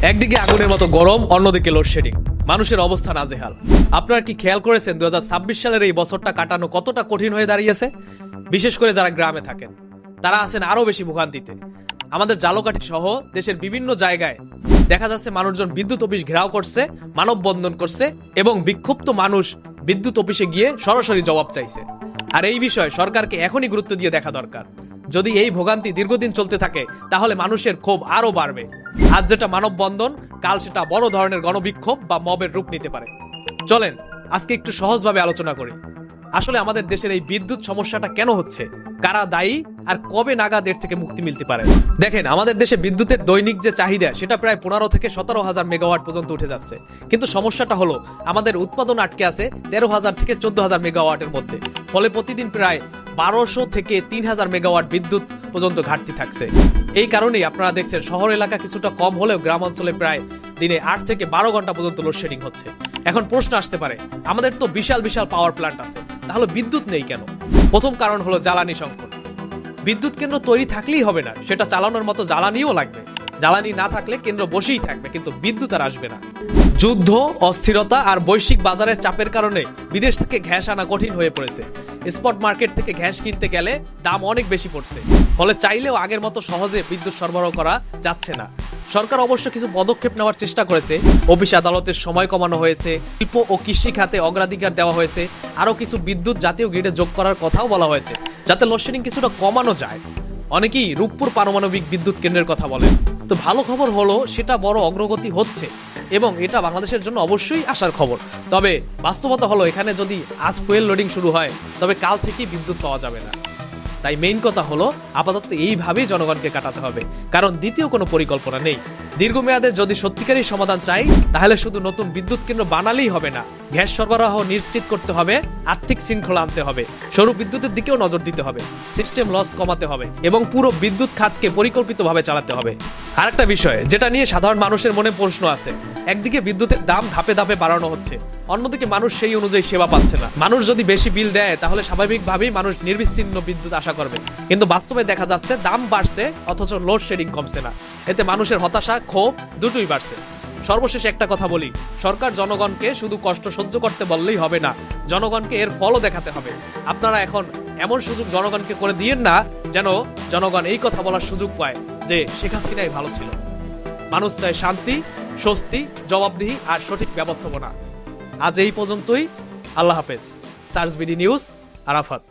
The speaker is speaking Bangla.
একদিকে আগুনের মতো গরম, অন্যদিকে লোডশেডিং, মানুষের অবস্থা নাজেহাল। আপনারা কি খেয়াল করেছেন 2026 সালের এই বছরটা কাটানো কতটা কঠিন হয়ে দাঁড়িয়েছে? বিশেষ করে যারা গ্রামে থাকেন তারা আছেন আরো বেশি ভোগান্তিতে। আমাদের জালকাঠি সহ দেশের বিভিন্ন জায়গায় দেখা যাচ্ছে মানুষজন বিদ্যুৎ অফিস ঘেরাও করছে, মানববন্ধন করছে এবং বিক্ষুব্ধ মানুষ বিদ্যুৎ অফিসে গিয়ে সরাসরি জবাব চাইছে। আর এই বিষয়ে সরকারকে এখনই গুরুত্ব দিয়ে দেখা দরকার। যদি এই ভোগান্তি দীর্ঘদিন চলতে থাকে তাহলে মানুষের ক্ষোভ আরো বাড়বে। আজ যেটা মানববন্ধন, কাল সেটা বড় ধরনের গণবিক্ষোভ বা মবের রূপ নিতে পারে। চলেন আজকে একটু সহজভাবে আলোচনা করি আসলে আমাদের দেশের এই বিদ্যুৎ সমস্যাটা কেন হচ্ছে, কারা দায়ী, আর কবে নাগাদ এর থেকে মুক্তি মিলতে পারে। দেখেন, আমাদের দেশে বিদ্যুতের দৈনিক যে চাহিদা সেটা প্রায় 15 থেকে 17,000 মেগাওয়াট পর্যন্ত উঠে যাচ্ছে, কিন্তু সমস্যাটা হলো আমাদের উৎপাদন আটকে আছে 13,000 থেকে 14,000 মেগাওয়াটের মধ্যে। ফলে প্রতিদিন প্রায় 1200 থেকে 3,000 মেগাওয়াট বিদ্যুৎ পর্যন্ত ঘাটতি থাকছে। এই কারণেই আপনারা দেখছেন শহর এলাকা কিছুটা কম হলেও গ্রাম অঞ্চলে প্রায় দিনে 8 থেকে 12 ঘন্টা পর্যন্ত লোডশেডিং হচ্ছে। এখন প্রশ্ন আসতে পারে, আমাদের তো বিশাল বিশাল পাওয়ার প্ল্যান্ট আছে, তাহলে বিদ্যুৎ নেই কেন? প্রথম কারণ হলো জ্বালানি সংকট। বিদ্যুৎ কেন্দ্র তৈরি থাকলেই হবে না, সেটা চালানোর মতো জ্বালানিও লাগবে। জ্বালানি না থাকলে কেন্দ্র বসেই থাকবে, কিন্তু বিদ্যুৎ আর আসবে না। যুদ্ধ, অস্থিরতা আর বৈশ্বিক বাজারের চাপের কারণে বিদেশ থেকে গ্যাস আনা কঠিন হয়ে পড়েছে। স্পট মার্কেট থেকে গ্যাস কিনতে গেলে দাম অনেক বেশি পড়ছে, ফলে চাইলেও আগের মতো সহজে বিদ্যুৎ সরবরাহ করা যাচ্ছে না। সরকার অবশ্য কিছু পদক্ষেপ নেওয়ার চেষ্টা করেছে। অফিস আদালতের সময় কমানো হয়েছে, শিল্প ও কৃষি খাতে অগ্রাধিকার দেওয়া হয়েছে, আরও কিছু বিদ্যুৎ জাতীয় গ্রিডে যোগ করার কথাও বলা হয়েছে, যাতে লোডশেডিং কিছুটা কমানো যায়। অনেকেই রূপপুর পারমাণবিক বিদ্যুৎ কেন্দ্রের কথা বলেন। তো ভালো খবর হলো সেটা বড় অগ্রগতি হচ্ছে এবং এটা বাংলাদেশের জন্য অবশ্যই আসার খবর। তবে বাস্তবতা হলো এখানে যদি আজ ফুয়েল লোডিং শুরু হয় তবে কাল থেকেই বিদ্যুৎ পাওয়া যাবে না। তাই মেইন কথা হলো আপাতত এইভাবেই জনগণকে কাটাতে হবে, কারণ দ্বিতীয় কোনো পরিকল্পনা নেই। দীর্ঘমেয়াদে যদি সত্যিকারই সমাধান চাই তাহলে শুধু নতুন বিদ্যুৎ কেন্দ্র বানালেই হবে না, গ্যাস সরবরাহ নিশ্চিত করতে হবে, আর্থিক শৃঙ্খলা আনতে হবে, সৌর বিদ্যুতের দিকেও নজর দিতে হবে, সিস্টেম লস কমাতে হবে এবং পুরো বিদ্যুৎ খাতকে পরিকল্পিতভাবে চালাতে হবে। আরেকটা বিষয় যেটা নিয়ে সাধারণ মানুষের মনে প্রশ্ন আছে, একদিকে বিদ্যুতের দাম ধাপে ধাপে বাড়ানো হচ্ছে, অন্যদিকে মানুষ সেই অনুযায়ী সেবা পাচ্ছে না। মানুষ যদি বেশি বিল দেয় তাহলে স্বাভাবিকভাবেই মানুষ নির্বিচ্ছিন্ন বিদ্যুৎ আশা করবে, কিন্তু বাস্তবে দেখা যাচ্ছে দাম বাড়ছে অথচ লোডশেডিং কমছে না। এতে মানুষের হতাশা, ক্ষোভ দুটোই বাড়ছে। সর্বশেষ একটা কথা বলি, সরকার জনগণকে শুধু কষ্ট সহ্য করতে বললেই হবে না, জনগণকে এর ফলও দেখাতে হবে। আপনারা এখন এমন সুযোগ জনগণকে করে দিয়েন না যেন জনগণ এই কথা বলার সুযোগ পায় যে শেখ হাসিনাই ভালো ছিল। মানুষ চায় শান্তি, স্বস্তি, জবাবদিহি আর সঠিক ব্যবস্থাপনা। আজ এই পর্যন্তই। আল্লাহ হাফেজ। Search BD news, Arafat.